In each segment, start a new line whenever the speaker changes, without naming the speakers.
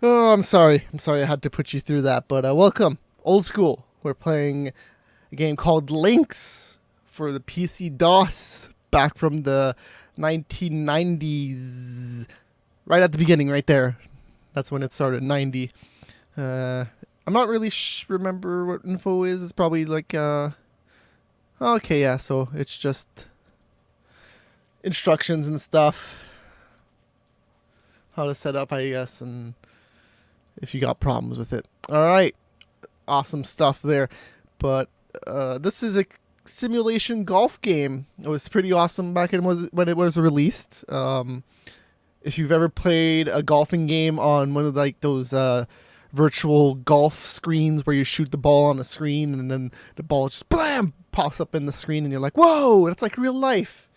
Oh, I'm sorry. I'm sorry I had to put you through that, but welcome. Old school. We're playing a game called Lynx for the PC DOS back from the 1990s. Right at the beginning, right there. That's when it started, 90. Uh, I'm not really remember what info is. It's probably like, okay, yeah, so it's just instructions and stuff. How to set up, I guess, and if you got problems with it. All right, awesome stuff there. But this is a simulation golf game. It was pretty awesome back when it was released. If you've ever played a golfing game on one of like those virtual golf screens where you shoot the ball on a screen and then the ball just blam pops up in the screen and you're like, whoa, that's like real life.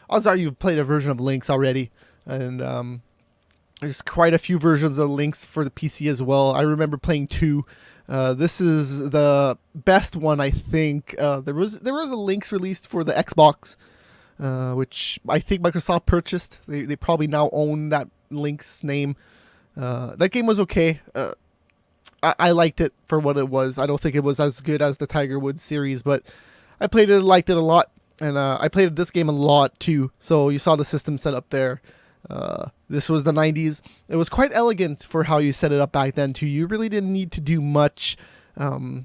Odds are you've played a version of Lynx already, and there's quite a few versions of Lynx for the PC as well. I remember playing two. This is the best one, I think. There was a Lynx released for the Xbox, which I think Microsoft purchased. They probably now own that Lynx name. That game was okay. I liked it for what it was. I don't think it was as good as the Tiger Woods series, but I played it, liked it a lot, and I played this game a lot too. So you saw the system set up there. This was the 90s. It was quite elegant for how you set it up back then too. You really didn't need to do much to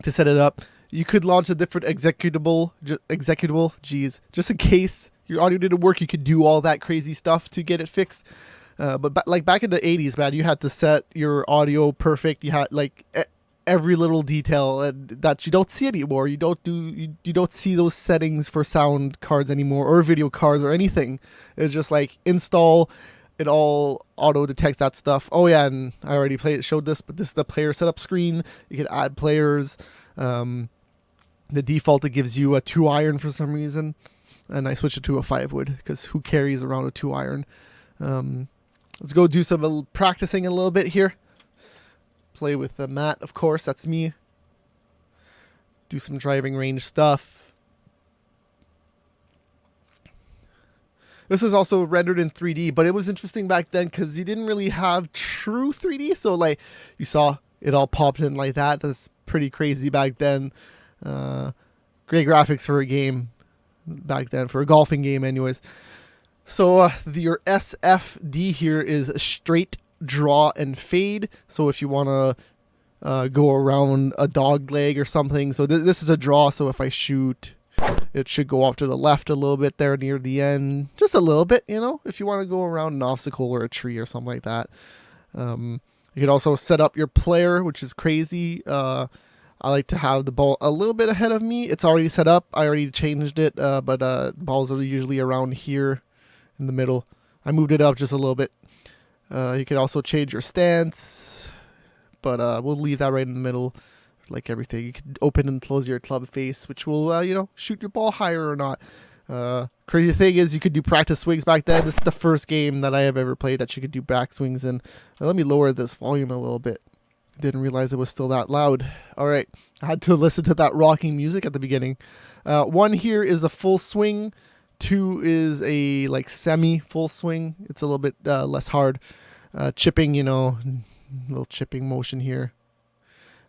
set it up. You could launch a different executable, just in case your audio didn't work. You could do all that crazy stuff to get it fixed. But like back in the 80s, man, you had to set your audio perfect. You had like every little detail that you don't see anymore. You don't see those settings for sound cards anymore or video cards or anything. It's just like install. It all auto detects that stuff. Oh yeah, and I already showed this, but this is the player setup screen. You can add players. The default, it gives you a 2-iron for some reason, and I switched it to a 5-wood because who carries around a 2-iron? Let's go do some practicing a little bit here. Play with Matt, of course, that's me. Do some driving range stuff. This was also rendered in 3D, but it was interesting back then because you didn't really have true 3D. So like you saw it all popped in like that. That's pretty crazy back then. Great graphics for a game back then, for a golfing game anyways. So your SFD here is straight, draw, and fade. So if you want to go around a dog leg or something. So this is a draw. So if I shoot, it should go off to the left a little bit there near the end. Just a little bit, you know, if you want to go around an obstacle or a tree or something like that. You can also set up your player, which is crazy. I like to have the ball a little bit ahead of me. It's already set up. I already changed it, but the balls are usually around here in the middle. I moved it up just a little bit. You can also change your stance, but we'll leave that right in the middle, like everything. You can open and close your club face, which will, shoot your ball higher or not. Crazy thing is you could do practice swings back then. This is the first game that I have ever played that you could do back swings in. Let me lower this volume a little bit. Didn't realize it was still that loud. All right, I had to listen to that rocking music at the beginning. 1 here is a full swing. 2 is a like semi full swing. It's a little bit less hard. Chipping, little chipping motion here.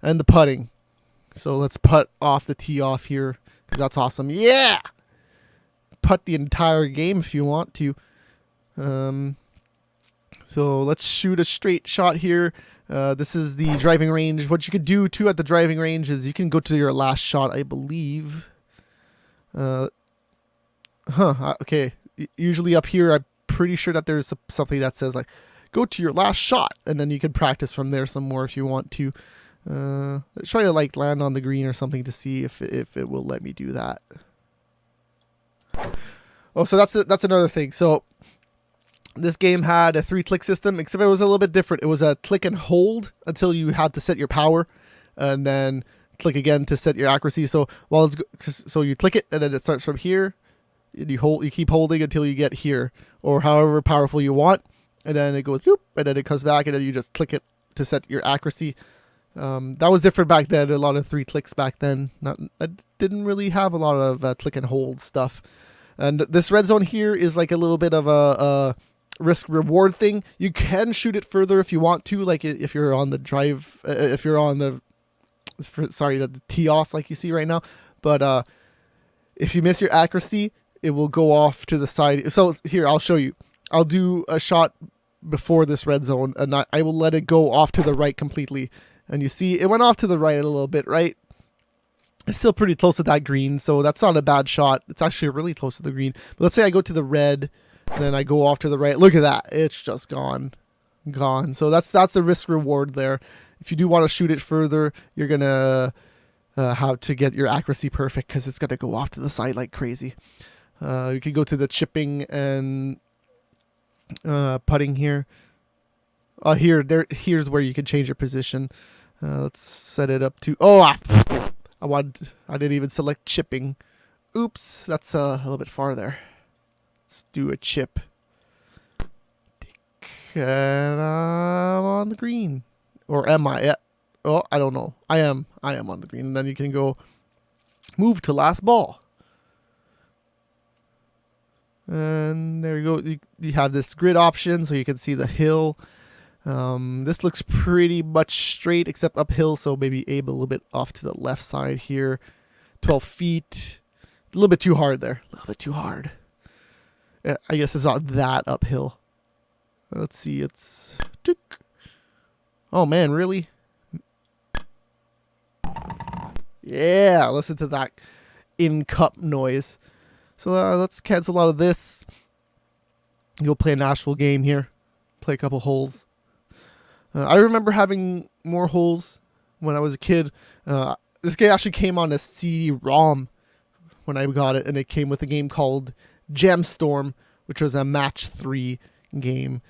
And the putting. So let's putt off the tee off here because that's awesome. Yeah! Putt the entire game if you want to. So let's shoot a straight shot here. This is the driving range. What you could do too at the driving range is you can go to your last shot, I believe. Okay. Usually up here, I'm pretty sure that there's something that says like, go to your last shot, and then you can practice from there some more if you want to. Try to like land on the green or something to see if it will let me do that. Oh, so that's another thing. So this game had a 3-click system, except it was a little bit different. It was a click and hold until you had to set your power, and then click again to set your accuracy. So so you click it, and then it starts from here. And you keep holding until you get here, or however powerful you want, and then it goes boop, and then it comes back, and then you just click it to set your accuracy. That was different back then. A lot of 3 clicks back then. I didn't really have a lot of click and hold stuff. And this red zone here is like a little bit of a risk reward thing. You can shoot it further if you want to, like if you're on the drive, if you're on the the tee off like you see right now. But if you miss your accuracy, it will go off to the side. So here, I'll show you. I'll do a shot before this red zone, and I will let it go off to the right completely. And you see, it went off to the right a little bit, right? It's still pretty close to that green, so that's not a bad shot. It's actually really close to the green. But let's say I go to the red, and then I go off to the right. Look at that. It's just gone. So that's the risk reward there. If you do want to shoot it further, you're going to have to get your accuracy perfect because it's going to go off to the side like crazy. You can go to the chipping and putting here. Here's where you can change your position. Let's set it up to... I didn't even select chipping. Oops, that's a little bit farther. Let's do a chip. And I'm on the green. Or am I? Yeah. Oh, I don't know. I am on the green. And then you can go move to last ball. And there you go. You have this grid option so you can see the hill. This looks pretty much straight except uphill, so maybe aim a little bit off to the left side here. 12 feet. A little bit too hard there. A little bit too hard. Yeah, I guess it's not that uphill. Let's see. It's... Oh, man, really? Yeah, listen to that in-cup noise. So let's cancel out of this. Go play a Nashville game here. Play a couple holes. I remember having more holes when I was a kid. This game actually came on a CD-ROM when I got it, and it came with a game called Gemstorm, which was a match 3 game.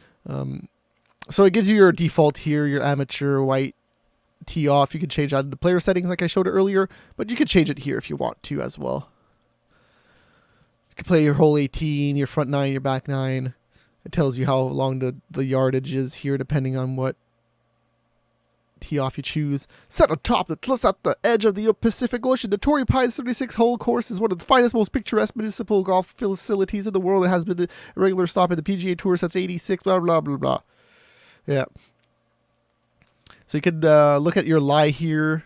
So it gives you your default here, your amateur white tee off. You can change that in the player settings like I showed earlier, but you can change it here if you want to as well. You can play your hole 18, your front 9, your back 9. It tells you how long the yardage is here depending on what tee off you choose. Set atop the close at the edge of the Pacific Ocean, the Torrey Pines 36-hole course is one of the finest, most picturesque municipal golf facilities in the world. It has been a regular stop at the PGA Tour since '86, blah, blah, blah, blah. Yeah. So you could look at your lie here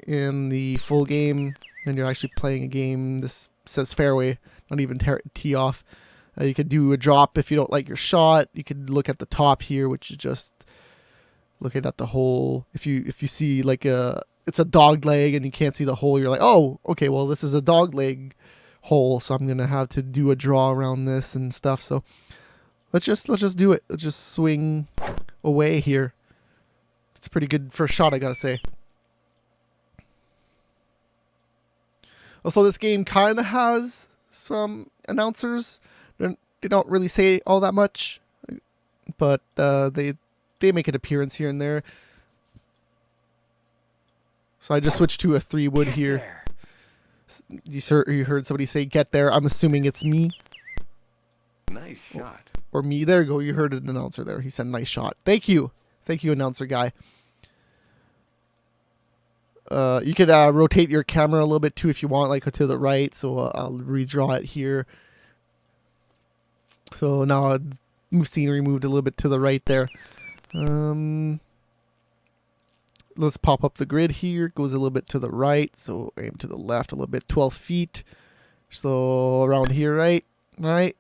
in the full game, and you're actually playing a game. This says fairway, not even tee off. You could do a drop if you don't like your shot. You could look at the top here, which is just looking at the hole. If you see like it's a dog leg and you can't see the hole, you're like, oh, okay, well this is a dog leg hole, so I'm gonna have to do a draw around this and stuff. So let's just do it. Let's just swing away here. It's a pretty good first shot, I gotta say. Also, this game kind of has some announcers. They don't really say all that much, but they make an appearance here and there. So I just switched to a 3-wood here. You heard somebody say "get there." I'm assuming it's me.
Nice shot.
Or me. There you go. You heard an announcer there. He said "nice shot." Thank you, announcer guy. You could rotate your camera a little bit too if you want, like to the right. So I'll redraw it here. So now scenery moved a little bit to the right there. Let's pop up the grid here. It goes a little bit to the right. So aim to the left a little bit. 12 feet. So around here, right? Right?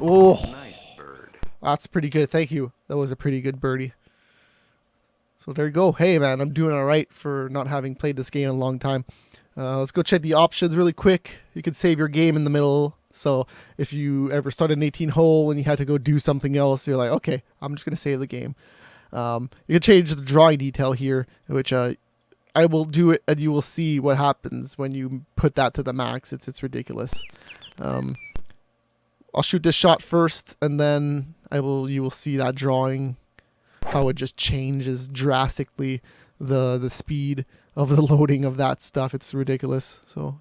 Oh,
Nice bird.
That's pretty good. Thank you. That was a pretty good birdie. So there you go. Hey, man, I'm doing all right for not having played this game in a long time. Let's go check the options really quick. You can save your game in the middle. So if you ever start an 18 hole and you had to go do something else, you're like, okay, I'm just going to save the game. You can change the drawing detail here, which I will do it, and you will see what happens when you put that to the max. It's ridiculous. I'll shoot this shot first, and then you will see that drawing, how it just changes drastically the speed of the loading of that stuff. It's ridiculous. So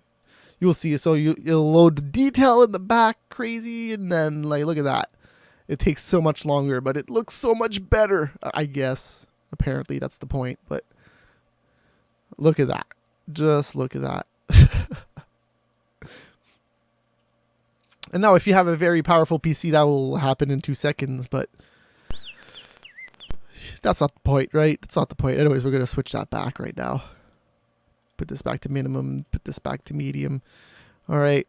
you will see. So you'll load the detail in the back crazy, and then like look at that. It takes so much longer, but it looks so much better, I guess. Apparently that's the point, but look at that. Just look at that. And now if you have a very powerful PC, that will happen in 2 seconds, but that's not the point, right? That's not the point. Anyways, we're going to switch that back right now. Put this back to minimum, put this back to medium. All right.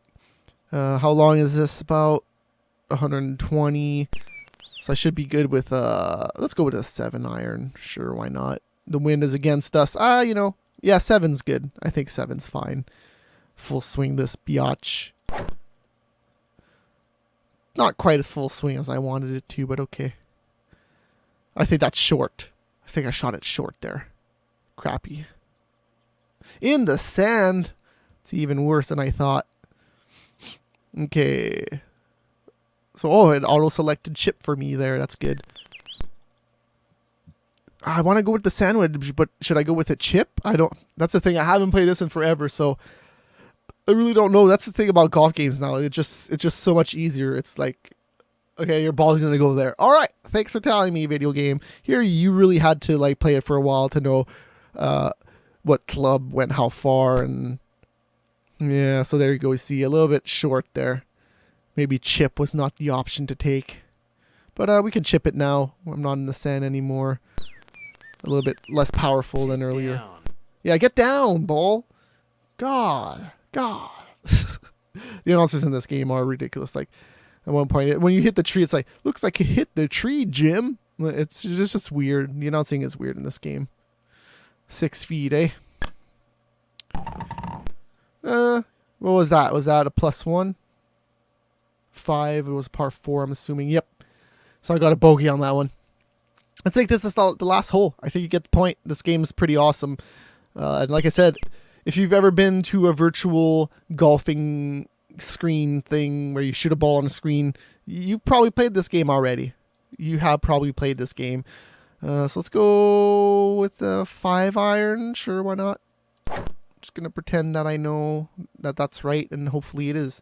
How long is this? About 120. So I should be good with, let's go with a 7 iron. Sure, why not? The wind is against us. You know, yeah, 7's good. I think 7's fine. Full swing this biatch. Not quite as full swing as I wanted it to, but okay. I think that's short. I think I shot it short there. Crappy. In the sand. It's even worse than I thought. Okay. So, oh, it auto-selected chip for me there. That's good. I want to go with the sandwich, but should I go with a chip? I don't. That's the thing. I haven't played this in forever, so I really don't know. That's the thing about golf games now. It's just so much easier. It's like, okay, your ball's gonna go there. All right, thanks for telling me, video game. Here, you really had to like play it for a while to know what club went how far, and yeah. So there you go. You see a little bit short there. Maybe chip was not the option to take, but we can chip it now. I'm not in the sand anymore. A little bit less powerful than earlier.
Down.
Yeah, get down, ball. God. The announcers in this game are ridiculous. Like, at one point, when you hit the tree, it's like, looks like you hit the tree, Jim. It's just weird. The announcing is weird in this game. 6 feet, eh? What was that? Was that a +1? 5. It was par 4, I'm assuming. Yep. So I got a bogey on that one. I think this is the last hole. I think you get the point. This game is pretty awesome. And like I said, if you've ever been to a virtual golfing screen thing where you shoot a ball on a screen, you've probably played this game already. You have probably played this game. So let's go with a 5 iron. Sure, why not? Just going to pretend that I know that that's right, and hopefully it is.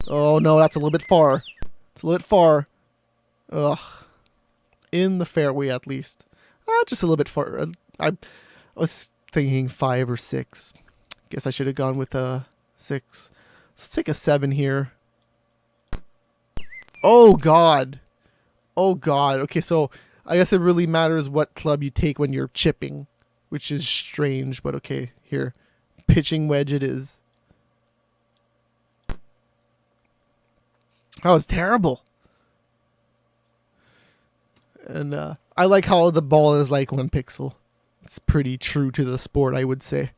Oh, no, that's a little bit far. It's a little bit far. Ugh. In the fairway, at least. Just a little bit far. I was thinking 5 or 6. Guess I should have gone with a 6. Let's take a 7 here. Oh, God. Oh, God. Okay, so I guess it really matters what club you take when you're chipping, which is strange, but okay. Here. Pitching wedge it is. That was terrible. And I like how the ball is like 1 pixel. It's pretty true to the sport, I would say.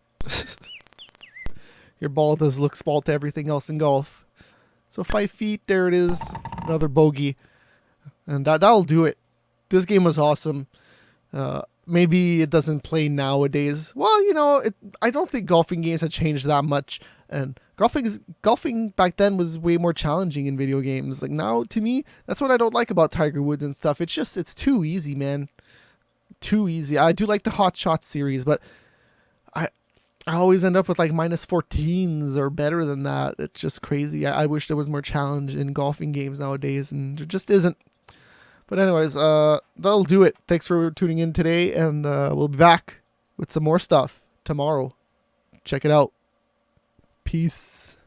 Your ball does look small to everything else in golf. So 5 feet, there it is. Another bogey. And that'll do it. This game was awesome. Maybe it doesn't play nowadays. Well, you know, I don't think golfing games have changed that much. And golfing back then was way more challenging in video games. Like now, to me, that's what I don't like about Tiger Woods and stuff. It's too easy, man. Too easy. I do like the Hot Shots series, but I always end up with like -14s or better than that. It's just crazy. I wish there was more challenge in golfing games nowadays, and there just isn't. But anyways, that'll do it. Thanks for tuning in today, and we'll be back with some more stuff tomorrow. Check it out. Peace.